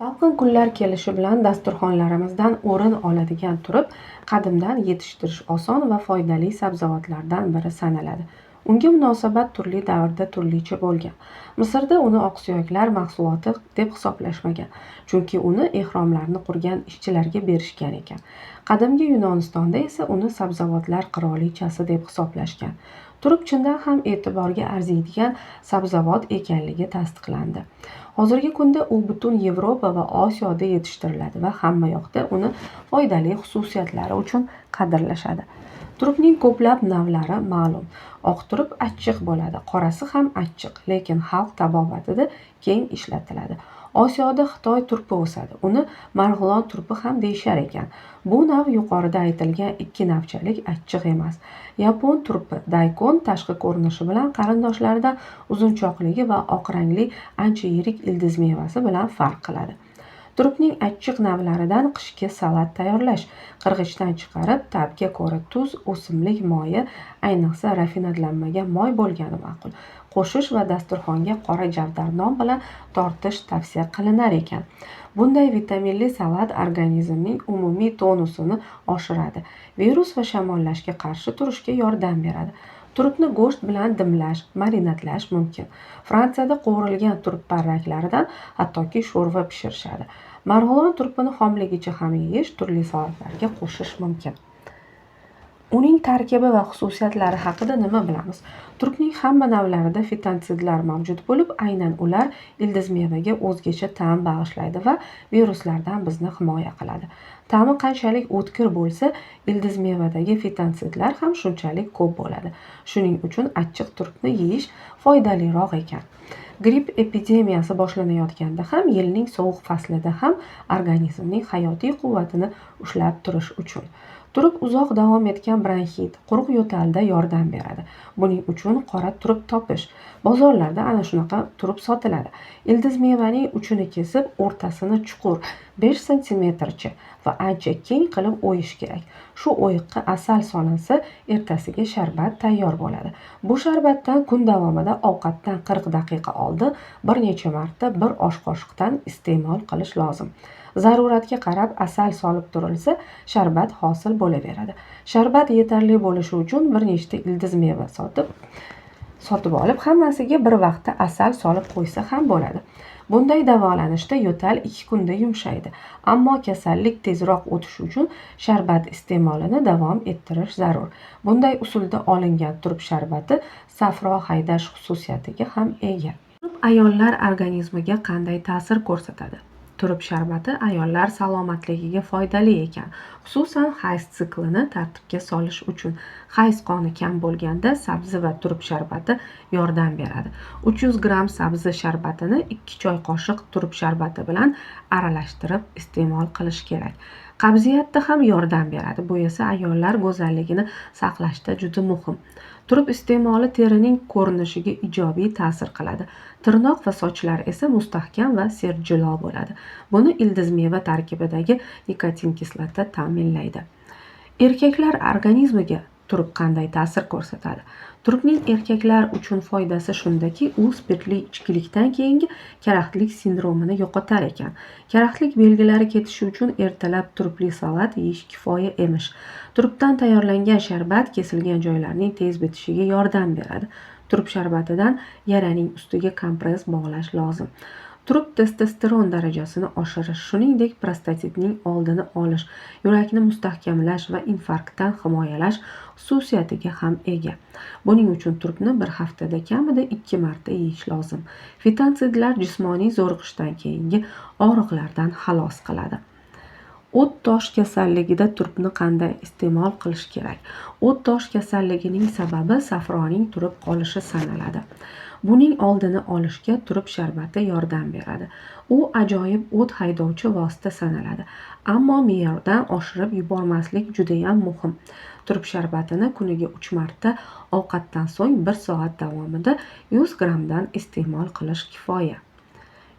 Salqin kunlar kelishi bilan dasturxonlarimizdan o'rin oladigan turib, qadimdan yetishtirish oson va foydali sabzavotlardan biri sanaladi. Unga munosabat turli davrda turlicha bo'lgan. Misrda uni oqsuyaklar mahsuloti deb hisoblashmagan, chunki uni ehromlarni qurgan ishchilarga berishgan ekan. Qadimgi Yunonistonda esa uni sabzavotlar qirolichasi deb hisoblashgan. Turib chindan ham e'tiborga arziydigan sabzavot ekanligi tasdiqlandi. Hozirgi kunda u butun Yevropa va Osiyoda yetishtiriladi va hamma yoqda uni foydali xususiyatlari uchun qadrlashadi. Turubning ko'plab navlari ma'lum. Oq turub achchiq bo'ladi, qorasi ham achchiq, lekin xalq tabobatida keng ishlatiladi. Osiyoda Xitoy turpi o'sadi. Uni Marg'ilon turpi ham deyishar ekan. Bu nav yuqorida aytilgan ikki navchalik achchiq emas. Yapon turpi daikon tashqi ko'rinishi bilan qarindoshlaridan uzunchoqligi va oq rangli ancha yirik ildiz mevasi bilan farq qiladi. Turupning achchiq navlaridan qishki salat tayyorlash. Qirg'ichdan chiqarib, ta'bga ko'ra tuz, o'simlik moyi, ayniqsa rafinadlanmagan moy bo'lgani ma'qul, qo'shish va dasturxonga qora javdar non bilan tortish tavsiya qilinar ekan. Bunday vitaminli salat organizmning umumiy tonusini oshiradi, virus va shamollashga qarshi turishga yordam beradi. Turupni go'sht bilan dimlash, marinadlash mumkin. Fransiyada qovurilgan turp parraklaridan hattoki sho'rva pishirishadi. Marg'ilon turpini xomligicha ham yeyish, turli salatlarga qo'shish mumkin. Uning tarkibi va xususiyatlari haqida nima bilamiz? Turpning hamma navlarida fitotsidlar mavjud bo'lib, aynan ular ildiz mevaga o'zgacha ta'm bag'ishlaydi va viruslardan bizni himoya qiladi. Ta'mi qanchalik o'tkir bo'lsa, ildiz mevadagi fitotsidlar ham shunchalik ko'p bo'ladi. Shuning uchun achchiq turpni yeyish foydaliroq ekan. Gripp epidemiyasi boshlanayotganda ham, yilning sovuq faslida ham organizmning hayotiy quvvatini ushlab turish uchun. Turib uzoq davom etgan bronxit, quruq yo'talda yordam beradi. Buning uchun qora turib topish. Bozorlarda ana shunaqa turib sotiladi. Ildiz mevaning uchini kesib, o'rtasini chuqur 5 sm-cha va ancha keng qilib o'yish kerak. Shu o'yiqqa asal solinsa, ertasiga sharbat tayyor bo'ladi. Bu sharbatdan kun davomida ovqatdan 40 daqiqa oldin bir necha marta bir osh qoshiqdan iste'mol qilish lozim. Zaruratga qarab asal solib turilsa, sharbat hosil bo'laveradi. Sharbat yetarli bo'lishi uchun bir nechta ildiz meva sotib olib, hammasiga bir vaqtda asal solib qo'ysa ham bo'ladi. Bunday davolanishda yo'tal 2 kunda yumshaydi, ammo kasallik tezroq o'tishi uchun sharbat iste'molini davom ettirish zarur. Bunday usulda olingan turp sharbati safro haydash xususiyatiga ham ega. Ayollar organizmiga qanday ta'sir ko'rsatadi? Turp sharbati ayollar salomatligiga foydali ekan, xususan hayz siklini tartibga solish uchun. Hayz qoni kam bo'lganda sabzi va turp sharbati yordam beradi. 300 gram sabzi sharbatini 2 choy qoshiq turp sharbati bilan aralashtirib iste'mol qilish kerak. Qabziyatda ham yordam beradi. Bu esa ayollar go'zalligini saqlashda juda muhim. Turp iste'moli terining ko'rinishiga ijobiy ta'sir qiladi. Tirnoq va sochlar esa mustahkam va serjilo bo'ladi. Buni ildiz meva tarkibidagi nikotin kislota ta'minlaydi. Erkaklar organizmiga turp qanday ta'sir ko'rsatadi? Turpning erkaklar uchun foydasi shundaki, u spirtli ichkilikdan keyingi karaxtlik sindromini yo'qotar ekan. Karaxtlik belgilari ketishi uchun ertalab turpli salat yeyish kifoya emish. Turpdan tayyorlangan sharbat kesilgan joylarning tez bitishiga yordam beradi. Turp sharbatidan yaraning ustiga kompress bog'lash lozim. Turp testosteron darajasini oshirish, shuningdek prostatitning oldini olish, yurakni mustahkamlash va infarktdan himoyalash xususiyatiga ham ega. Buning uchun turpni bir haftada kamida 2 marta yeyish lozim. Fitotsidlar jismoniy zo'riqishdan keyingi og'riqlardan xalos qiladi. O't tosh kasalligida turpni qanday iste'mol qilish kerak? O't tosh kasalligining sababi safroning turib qolishi sanaladi. Buning oldini olishga turp sharbati yordam beradi. U ajoyib o't haydovchi vosita sanaladi, ammo me'yordan oshirib yubormaslik juda ham muhim. Turp sharbatini kuniga 3 marta ovqatdan so'ng 1 soat davomida 100 gramdan iste'mol qilish kifoya.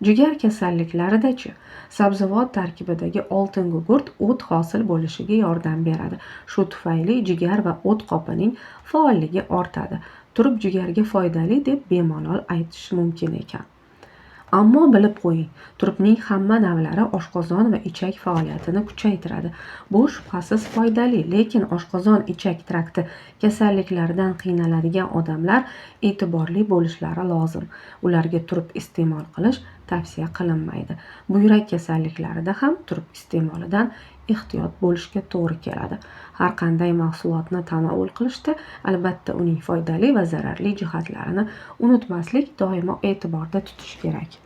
Jigar kasalliklarida-chi? Sabzavot tarkibidagi oltin gugurt o't hosil bo'lishiga yordam beradi. Shu tufayli jigar va o't qopining faolligi ortadi. Turp jigarga foydali deb bemalol aytish mumkin ekan. Ammo bilib qo'ying, turpning hamma navlari oshqozon va ichak faoliyatini kuchaytiradi. Bu shubhasiz foydali, lekin oshqozon-ichak trakti kasalliklaridan qiynaladigan odamlar e'tiborli bo'lishlari lozim. Ularga turp iste'mol qilish tavsiya qilinmaydi. Buyrak kasalliklarida ham turp iste'molidan ehtiyot bo'lishga to'g'ri keladi. Har qanday mahsulotni tanovul qilishda albatta uning foydali va zararli jihatlarini unutmaslik, doimo e'tiborda tutish kerak.